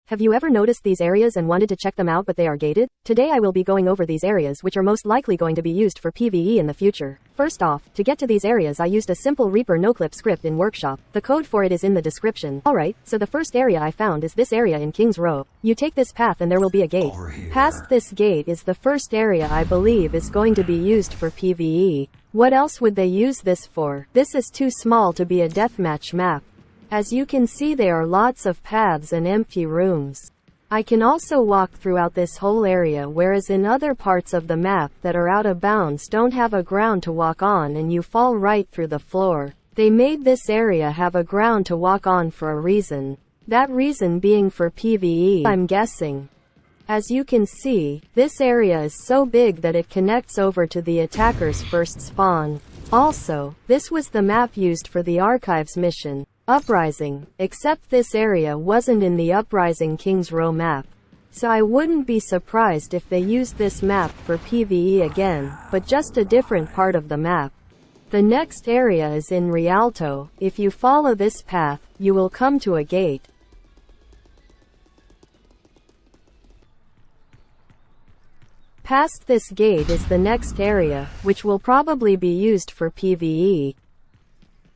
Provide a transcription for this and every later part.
Have you ever noticed these areas and wanted to check them out but they are gated? Today I will be going over these areas which are most likely going to be used for PvE in the future. First off, to get to these areas I used a simple Reaper noclip script in Workshop. The code for it is in the description. Alright, so the first area I found is this area in King's Row. You take this path and there will be a gate. Past this gate is the first area I believe is going to be used for PvE. What else would they use this for? This is too small to be a deathmatch map. As you can see there are lots of paths and empty rooms. I can also walk throughout this whole area, whereas in other parts of the map that are out of bounds don't have a ground to walk on and you fall right through the floor. They made this area have a ground to walk on for a reason. That reason being for PvE, I'm guessing. As you can see, this area is so big that it connects over to the attacker's first spawn. Also, this was the map used for the Archives mission. Uprising, except this area wasn't in the Uprising King's Row map. So I wouldn't be surprised if they used this map for PvE again, but just a different part of the map. The next area is in Rialto. If you follow this path, you will come to a gate. Past this gate is the next area, which will probably be used for PvE.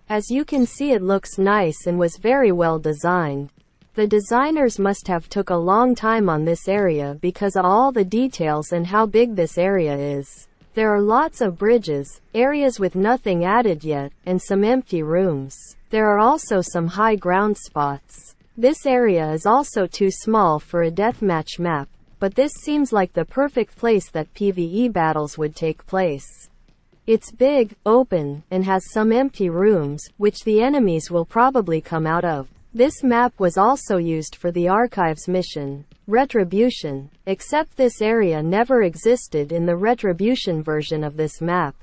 As you can see, it looks nice and was very well designed. The designers must have took a long time on this area because of all the details and how big this area is. There are lots of bridges, areas with nothing added yet, and some empty rooms. There are also some high ground spots. This area is also too small for a deathmatch map, but this seems like the perfect place that PvE battles would take place. It's big, open, and has some empty rooms, which the enemies will probably come out of. This map was also used for the Archives mission, Retribution, except this area never existed in the Retribution version of this map.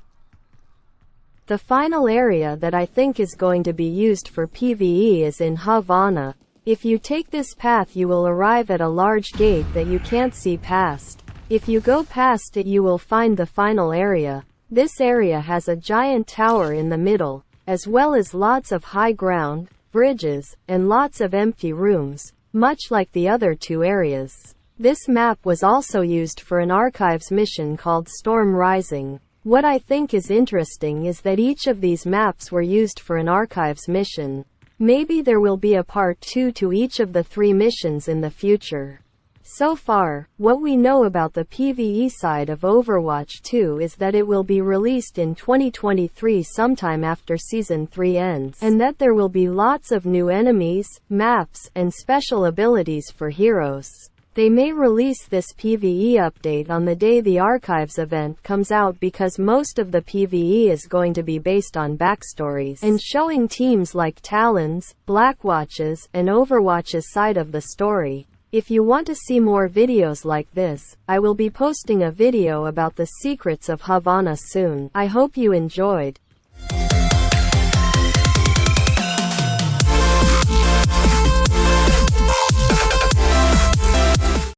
The final area that I think is going to be used for PvE is in Havana. If you take this path you will arrive at a large gate that you can't see past. If you go past it you will find the final area. This area has a giant tower in the middle, as well as lots of high ground, bridges, and lots of empty rooms, much like the other two areas. This map was also used for an Archives mission called Storm Rising. What I think is interesting is that each of these maps were used for an Archives mission. Maybe there will be a part 2 to each of the 3 missions in the future. So far, what we know about the PvE side of Overwatch 2 is that it will be released in 2023 sometime after Season 3 ends, and that there will be lots of new enemies, maps, and special abilities for heroes. They may release this PvE update on the day the Archives event comes out because most of the PvE is going to be based on backstories and showing teams like Talons, Blackwatches, and Overwatch's side of the story. If you want to see more videos like this, I will be posting a video about the secrets of Havana soon. I hope you enjoyed.